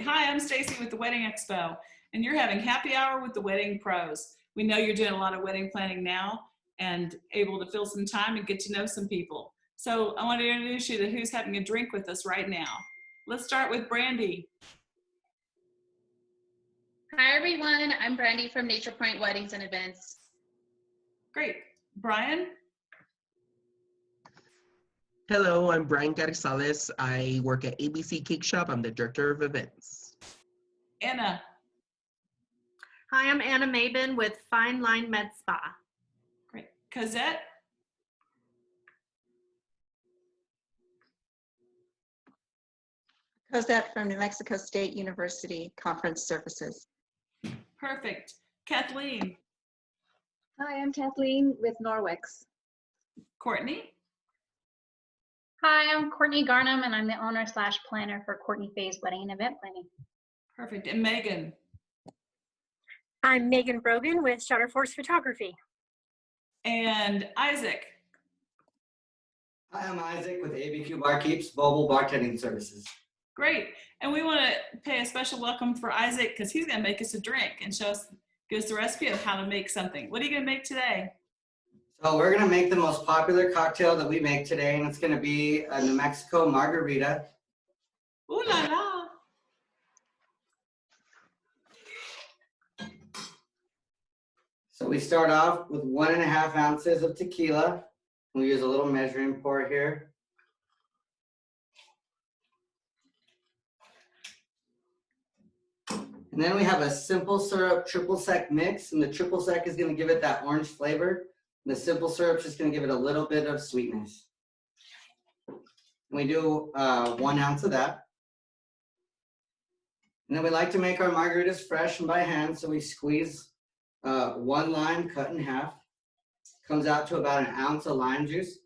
Hi, I'm Stacy with the Wedding Expo, and you're having happy hour with the wedding pros. We know you're doing a lot of wedding planning now and able to fill some time and get to know some people. So I want to introduce you to who's having a drink with us right now. Let's start with Brandie. Hi everyone, I'm Brandie from Nature Pointe Weddings and Events. Great. Bryan? Hello, I'm Bryan Garrizales. I work at ABC Cake Shop. I'm the Director of Events. Anna? Hi, I'm Anna Mabin with Fine Line Med Spa. Great. Cosette? Cosette from New Mexico State University Conference Services. Perfect. Kathleen? Hi, I'm Kathleen with Norwex. Courtney? Hi, I'm Courtney Garnham, and I'm the owner/planner for Courtney Faye's Wedding and Event Planning. Perfect. And Megan? I'm Megan Brogan with Shutterforce Photography. And Isaac? Hi, I'm Isaac with ABQ Barkeeps, Mobile Bartending Services. Great. And we want to pay a special welcome for Isaac because he's going to make us a drink and give us the recipe of how to make something. What are you going to make today? So we're going to make the most popular cocktail that we make today, and it's going to be a New Mexico margarita. Ooh la la. So we start off with 1.5 ounces of tequila. We use a little measuring pour here. And then we have a simple syrup triple sec mix, and the triple sec is going to give it that orange flavor. And the simple syrup is just going to give it a little bit of sweetness. We do 1 ounce of that. And then we like to make our margaritas fresh and by hand, so we squeeze 1 lime cut in half. Comes out to about 1 ounce of lime juice.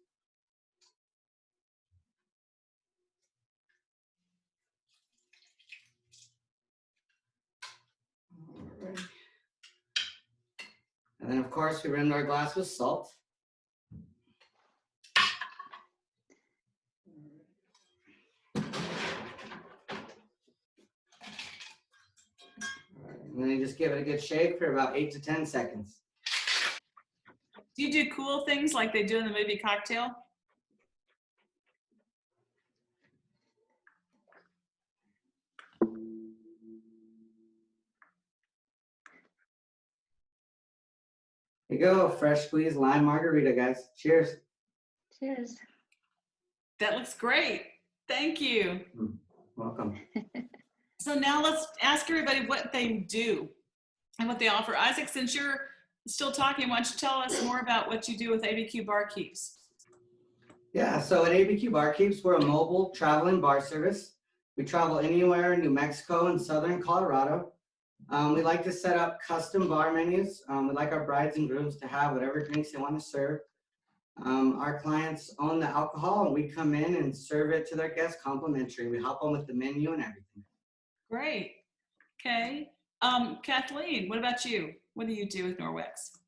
And then, of course, we rimmed our glass with salt. And then you just give it a good shake for about 8 to 10 seconds. Do you do cool things like they do in the movie Cocktail? Here you go, fresh squeezed lime margarita, guys. Cheers. Cheers. That looks great. Thank you. Welcome. So now let's ask everybody what they do and what they offer. Isaac, since you're still talking, why don't you tell us more about what you do with ABQ Barkeeps? Yeah, so at ABQ Barkeeps, we're a mobile traveling bar service. We travel anywhere in New Mexico and southern Colorado. We like to set up custom bar menus. We like our brides and grooms to have whatever drinks they want to serve. Our clients own the alcohol, and we come in and serve it to their guests complimentary. We help them with the menu and everything. Great. Okay. Kathleen, what about you? What do you do with Norwex?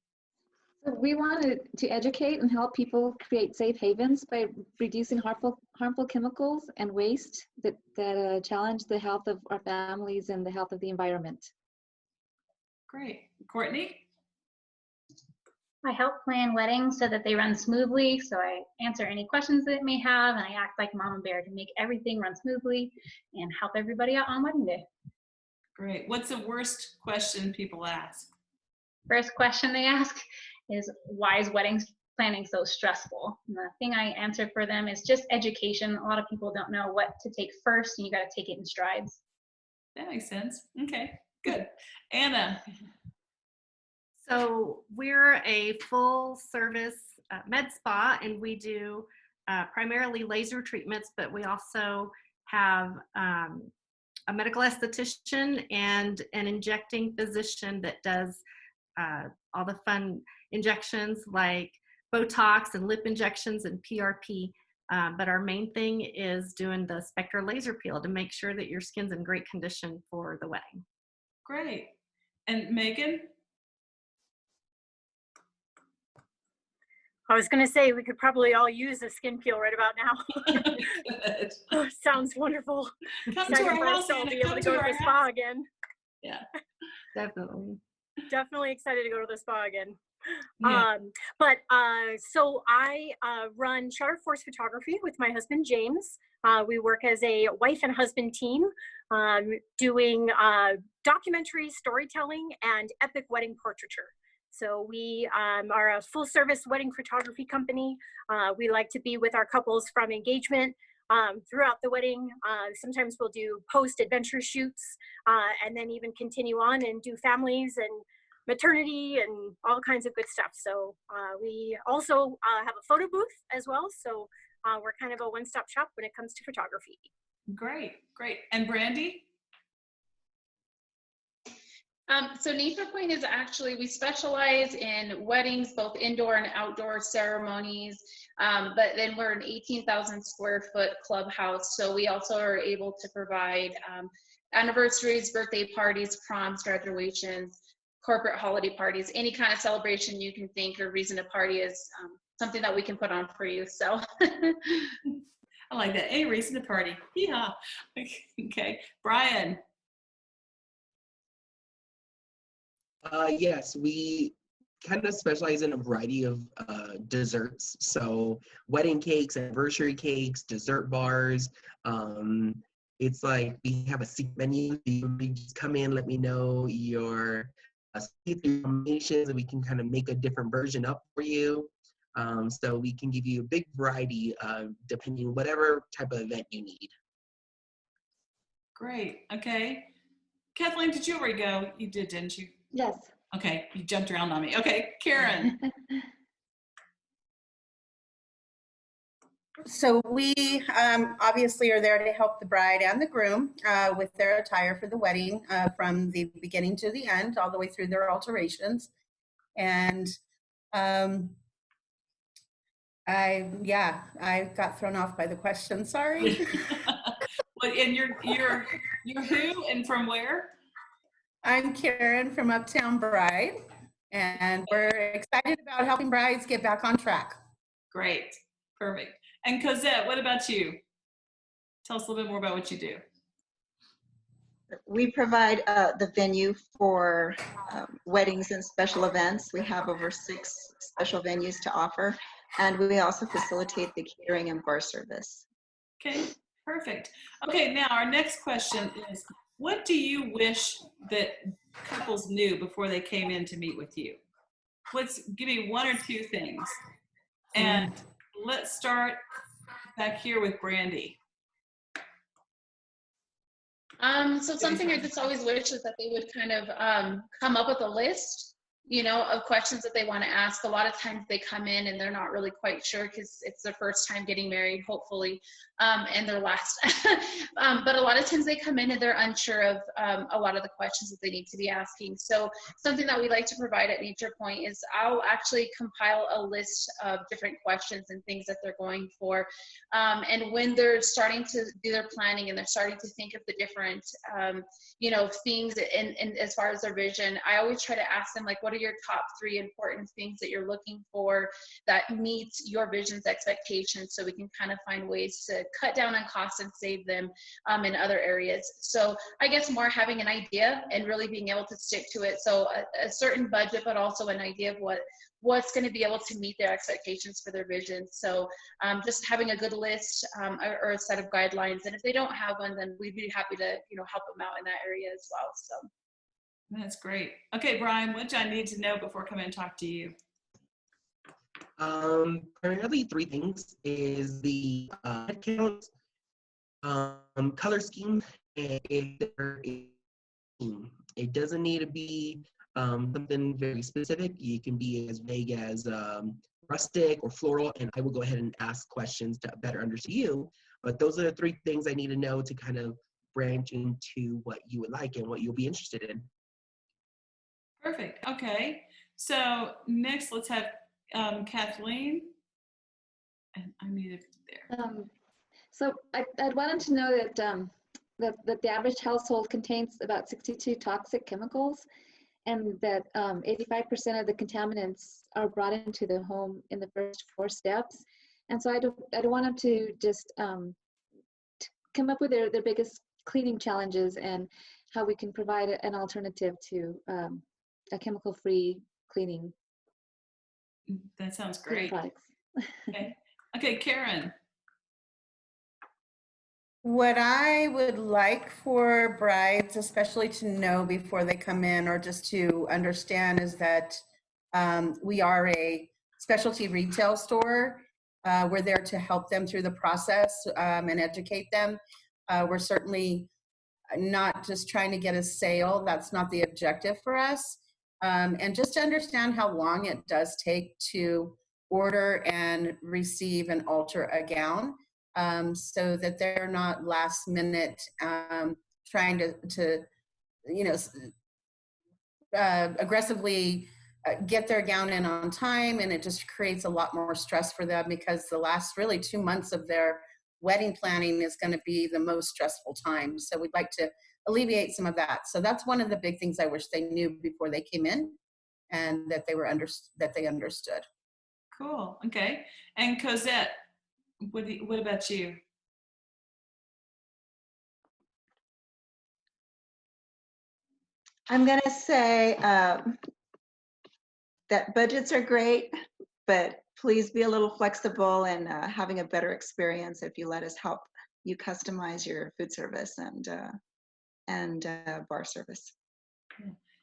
So we wanted to educate and help people create safe havens by reducing harmful chemicals and waste that challenge the health of our families and the health of the environment. Great. Courtney? I help plan weddings so that they run smoothly. So I answer any questions that it may have, and I act like Mama Bear to make everything run smoothly and help everybody out on wedding day. Great. What's the worst question people ask? First question they ask is, why is weddings planning so stressful? And the thing I answer for them is just education. A lot of people don't know what to take first, and you got to take it in strides. That makes sense. Okay, good. Anna? So we're a full service med spa, and we do primarily laser treatments, but we also have a medical esthetician and an injecting physician that does all the fun injections like Botox and lip injections and PRP. But our main thing is doing the spectral laser peel to make sure that your skin's in great condition for the wedding. Great. And Megan? I was going to say we could probably all use a skin peel right about now. Good. Oh, sounds wonderful. Come to Excited our for us house, to all Anna. be able Come to to go to our the house. spa again. Yeah. Definitely. Definitely excited to go to the spa again. Yeah. So I run Shutterforce Photography with my husband, James. We work as a wife and husband team, doing documentary storytelling and epic wedding portraiture. So we are a full service wedding photography company. We like to be with our couples from engagement throughout the wedding. Sometimes we'll do post adventure shoots and then even continue on and do families and maternity and all kinds of good stuff. So we also have a photo booth as well. So we're kind of a one-stop shop when it comes to photography. Great, great. And Brandie? So Nature Point is actually, we specialize in weddings, both indoor and outdoor ceremonies, but then we're an 18,000 square foot clubhouse. So we also are able to provide anniversaries, birthday parties, proms, graduations, corporate holiday parties, any kind of celebration you can think or reason to party is something that we can put on for you. So I like that. Any reason to party. Yeah. Okay. Bryan. Yes, we kind of specialize in a variety of desserts. So wedding cakes, anniversary cakes, dessert bars. It's like we have a secret menu. You just come in, let me know your combinations, and we can kind of make a different version up for you. So we can give you a big variety depending on whatever type of event you need. Great. Okay. Kathleen, did you already go? You did, didn't you? Yes. Okay. You jumped around on me. Okay. Karen. So we obviously are there to help the bride and the groom with their attire for the wedding from the beginning to the end, all the way through their alterations. And I got thrown off by the question. Sorry. Well, and you're who and from where? I'm Karen from Uptown Bride, and we're excited about helping brides get back on track. Great. Perfect. And Cosette, what about you? Tell us a little bit more about what you do. We provide the venue for weddings and special events. We have over 6 special venues to offer, and we also facilitate the catering and bar service. Okay, perfect. Okay, now our next question is, what do you wish that couples knew before they came in to meet with you? Give me 1 or 2 things. And let's start back here with Brandie. So something I just always wish is that they would kind of come up with a list, you know, of questions that they want to ask. A lot of times they come in and they're not really quite sure because it's their first time getting married, hopefully, and their last. But a lot of times they come in and they're unsure of a lot of the questions that they need to be asking. So something that we like to provide at Nature Point is I'll actually compile a list of different questions and things that they're going for. And when they're starting to do their planning and they're starting to think of the different, you know, things and as far as their vision, I always try to ask them, like, what are your top 3 important things that you're looking for that meets your vision's expectations, so we can kind of find ways to cut down on costs and save them in other areas. So I guess more having an idea and really being able to stick to it. So a certain budget, but also an idea of what's going to be able to meet their expectations for their vision. So just having a good list or a set of guidelines. And if they don't have one, then we'd be happy to, you know, help them out in that area as well. So. That's great. Okay, Bryan, what do I need to know before coming and talk to you? Primarily 3 things is the head count, color scheme, and it doesn't need to be something very specific. You can be as vague as rustic or floral, and I will go ahead and ask questions to better understand you. But those are the 3 things I need to know to kind of branch into what you would like and what you'll be interested in. Perfect. Okay. So next, let's have Kathleen. And I need it there. So I'd wanted to know that that the average household contains about 62 toxic chemicals, and that 85% of the contaminants are brought into the home in the first 4 steps. And so I don't want them to just come up with their biggest cleaning challenges and how we can provide an alternative to a chemical-free cleaning. That sounds cleaning great. products. Okay, Karen. What I would like for brides, especially to know before they come in or just to understand, is that we are a specialty retail store. We're there to help them through the process and educate them. We're certainly not just trying to get a sale. That's not the objective for us. And just to understand how long it does take to order and receive and alter a gown, so that they're not last minute trying to aggressively get their gown in on time, and it just creates a lot more stress for them, because the last really 2 months of their wedding planning is going to be the most stressful time. So we'd like to alleviate some of that. So that's one of the big things I wish they knew before they came in, and that they understood. Cool. Okay. And Cosette, what about you? I'm going to say that budgets are great, but please be a little flexible and having a better experience if you let us help you customize your food service and bar service.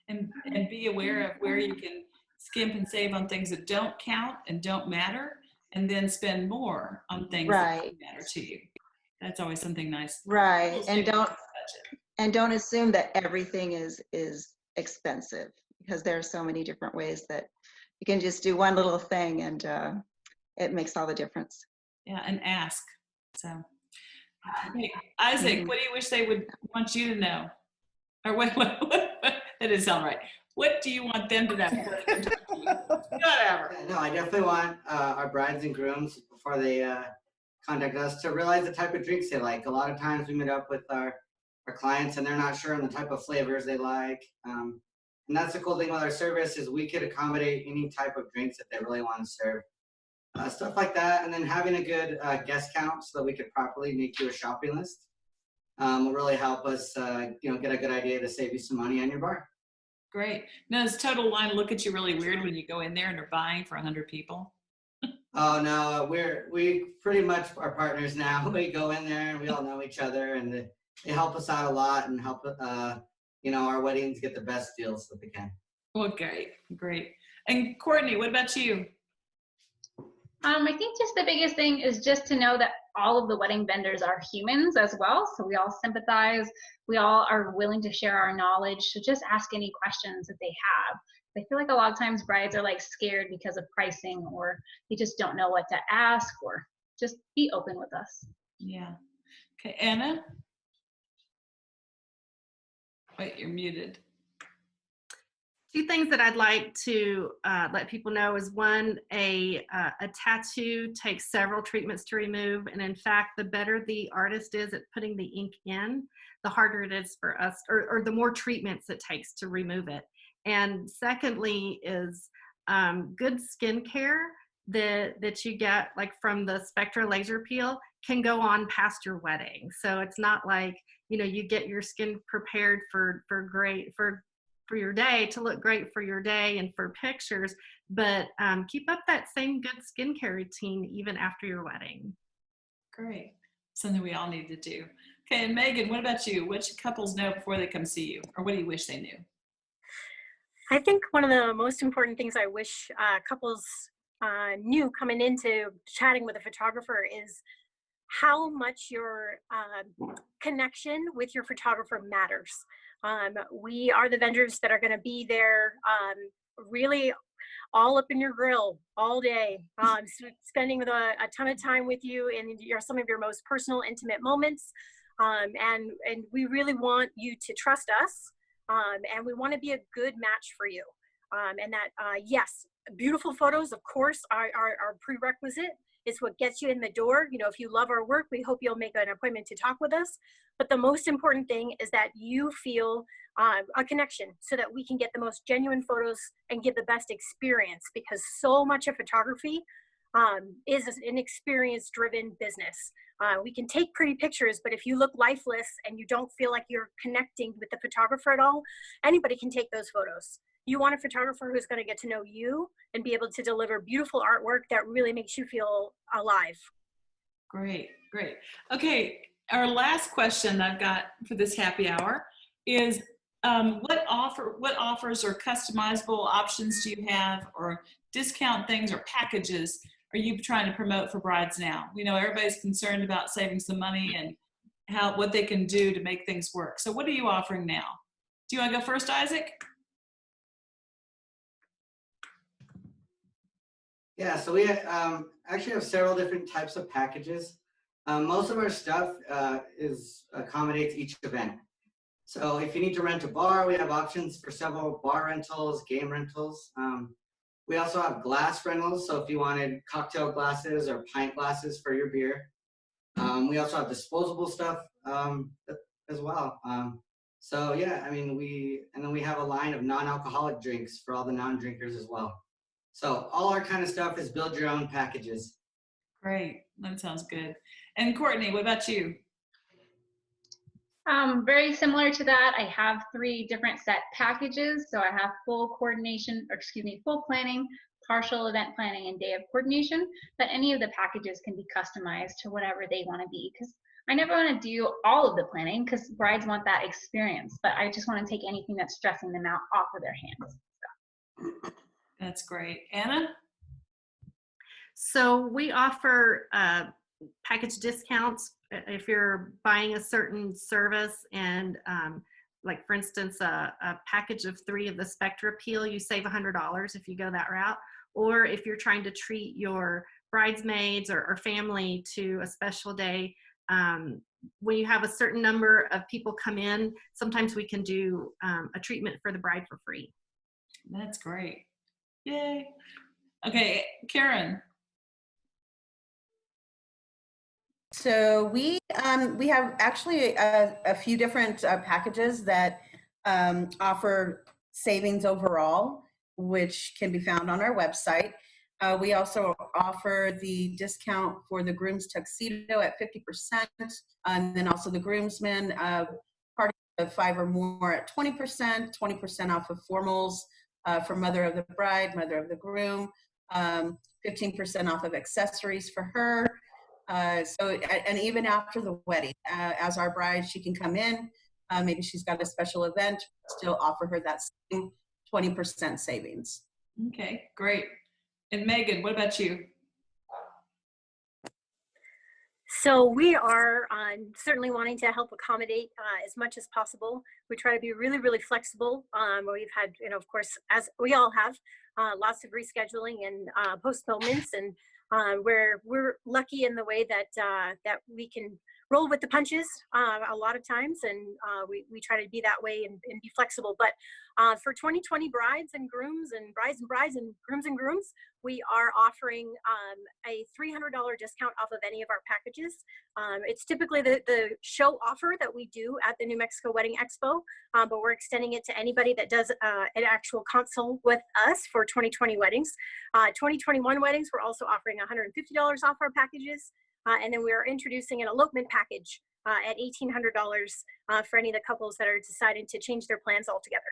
And be aware of where you can skimp and save on things that don't count and don't matter, and then spend more on things that matter to you. That's always something nice. Right. And don't assume that everything is expensive, because there are so many different ways that you can just do one little thing, and it makes all the difference. Yeah, and ask. So, okay. Isaac, what do you wish they would want you to know? Or what that didn't sound right. What do you want them to know? Whatever. No, I definitely want our brides and grooms, before they contact us, to realize the type of drinks they like. A lot of times we meet up with our clients and they're not sure on the type of flavors they like. And that's the cool thing with our service, is we could accommodate any type of drinks that they really want to serve. Stuff like that. And then having a good guest count so that we could properly make you a shopping list will really help us get a good idea to save you some money on your bar. Great. Now, does Total Wine look at you really weird when you go in there and they're buying for 100 people? Oh no, we pretty much are partners now. We go in there and we all know each other, and they help us out a lot and help our weddings get the best deals that they can. Well, great. And Courtney, what about you? I think just the biggest thing is just to know that all of the wedding vendors are humans as well. So we all sympathize. We all are willing to share our knowledge. So just ask any questions that they have. I feel like a lot of times brides are like scared because of pricing, or they just don't know what to ask, or just be open with us. Yeah. Okay, Anna? Wait, you're muted. 2 things that I'd like to let people know is, one, a tattoo takes several treatments to remove. And in fact, the better the artist is at putting the ink in, the harder it is for us, or the more treatments it takes to remove it. And secondly is good skincare that you get, like from the Spectra laser peel, can go on past your wedding. So it's not like, you get your skin prepared for your day, to look great for your day and for pictures, but keep up that same good skincare routine even after your wedding. Great. Something we all need to do. Okay, and Megan, what about you? What should couples know before they come see you? Or what do you wish they knew? I think one of the most important things I wish couples knew coming into chatting with a photographer is how much your connection with your photographer matters. We are the vendors that are going to be there really all up in your grill all day, spending with a ton of time with you in some of your most personal, intimate moments. And we really want you to trust us. And we want to be a good match for you. And that, yes, beautiful photos, of course, are prerequisite. is what gets you in the door. You know, if you love our work, we hope you'll make an appointment to talk with us. But the most important thing is that you feel a connection so that we can get the most genuine photos and give the best experience, because so much of photography is an experience-driven business. We can take pretty pictures, but if you look lifeless and you don't feel like you're connecting with the photographer at all, anybody can take those photos. You want a photographer who's going to get to know you and be able to deliver beautiful artwork that really makes you feel alive. Great, great. Okay, our last question I've got for this happy hour is what offers or customizable options do you have, or discount things or packages are you trying to promote for brides now? We know everybody's concerned about saving some money and what they can do to make things work. So what are you offering now? Do you want to go first, Isaac? Yeah, so we actually have several different types of packages. Most of our stuff accommodates each event. So if you need to rent a bar, we have options for several bar rentals, game rentals. We also have glass rentals, so if you wanted cocktail glasses or pint glasses for your beer. We also have disposable stuff as well. So yeah, I mean, then we have a line of non-alcoholic drinks for all the non-drinkers as well. So all our kind of stuff is build your own packages. Great, that sounds good. And Courtney, what about you? Very similar to that, I have 3 different set packages. So I have full coordination, or excuse me, full planning, partial event planning, and day of coordination. But any of the packages can be customized to whatever they want to be, because I never want to do all of the planning because brides want that experience. But I just want to take anything that's stressing them out off of their hands. So. That's great. Anna? So we offer package discounts if you're buying a certain service, and like for instance, a package of 3 of the Spectra Peel, you save $100 if you go that route. Or if you're trying to treat your bridesmaids or family to a special day, when you have a certain number of people come in, sometimes we can do a treatment for the bride for free. That's great. Yay. Okay, Karen. So we have actually a few different packages that offer savings overall, which can be found on our website. We also offer the discount for the groom's tuxedo at 50%, and then also the groomsmen party of 5 or more at 20%, 20% off of formals for mother of the bride, mother of the groom, 15% off of accessories for her. And even after the wedding, as our bride, she can come in, maybe she's got a special event, still offer her that same 20% savings. Okay, great. And Megan, what about you? So we are certainly wanting to help accommodate as much as possible. We try to be really, really flexible. We've had, of course, as we all have, lots of rescheduling and postponements, and we're lucky in the way that that we can roll with the punches a lot of times, and we try to be that way and be flexible. But for 2020 brides and grooms and brides and grooms, we are offering a $300 discount off of any of our packages. It's typically the show offer that we do at the New Mexico Wedding Expo, but we're extending it to anybody that does an actual consult with us for 2020 weddings. 2021 weddings, we're also offering $150 off our packages. And then we're introducing an elopement package at $1,800 for any of the couples that are deciding to change their plans altogether.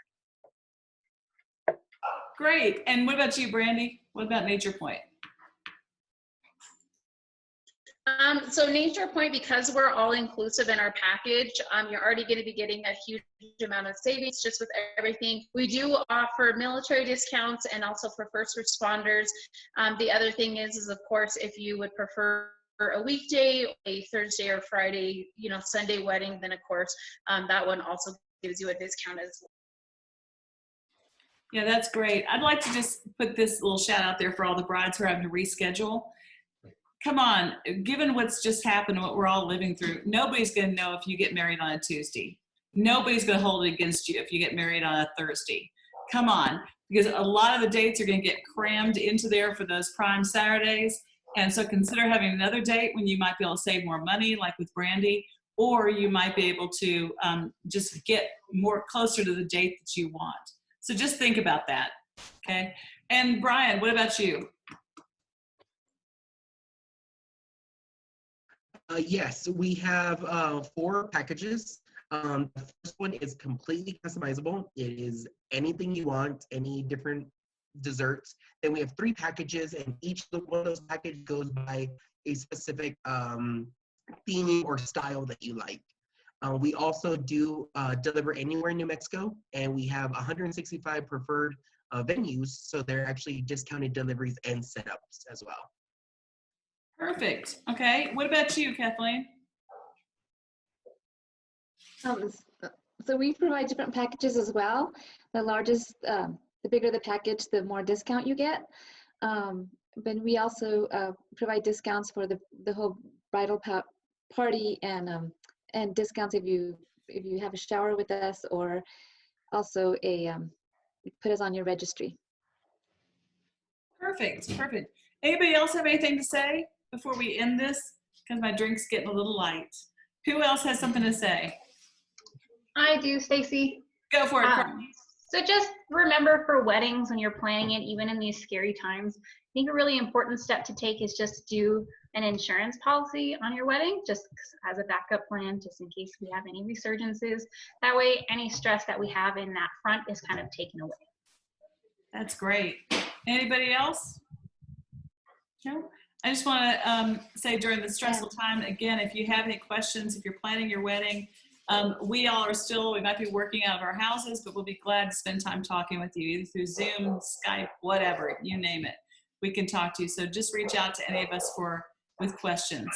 Great. And what about you, Brandie? What about Nature Point? So Nature Point, because we're all inclusive in our package, you're already going to be getting a huge amount of savings just with everything. We do offer military discounts and also for first responders. The other thing is of course, if you would prefer a weekday, a Thursday or Friday, Sunday wedding, then of course, that one also gives you a discount as well. Yeah, that's great. I'd like to just put this little shout out there for all the brides who are having to reschedule. Come on, given what's just happened, what we're all living through, nobody's going to know if you get married on a Tuesday. Nobody's going to hold it against you if you get married on a Thursday. Come on, because a lot of the dates are going to get crammed into there for those prime Saturdays. And so consider having another date when you might be able to save more money, like with Brandie, or you might be able to just get more closer to the date that you want. So just think about that, okay? And Bryan, what about you? Yes, we have 4 packages. The first one is completely customizable. It is anything you want, any different desserts. Then we have 3 packages, and each one of those packages goes by a specific theme or style that you like. We also do deliver anywhere in New Mexico, and we have 165 preferred venues, so they're actually discounted deliveries and setups as well. Perfect. Okay. What about you, Kathleen? So we provide different packages as well. The largest, the bigger the package, the more discount you get. But we also provide discounts for the whole bridal party and discounts if you have a shower with us, or also put us on your registry. Perfect. Perfect. Anybody else have anything to say before we end this? Because my drink's getting a little light. Who else has something to say? I do, Stacy. Go for it. Courtney. So just remember, for weddings, when you're planning it, even in these scary times, I think a really important step to take is just do an insurance policy on your wedding, just as a backup plan, just in case we have any resurgences. That way, any stress that we have in that front is kind of taken away. That's great. Anybody else? No? I just want to say, during the stressful time, again, if you have any questions, if you're planning your wedding, we might be working out of our houses, but we'll be glad to spend time talking with you, either through Zoom, Skype, whatever, you name it. We can talk to you. So just reach out to any of us with questions.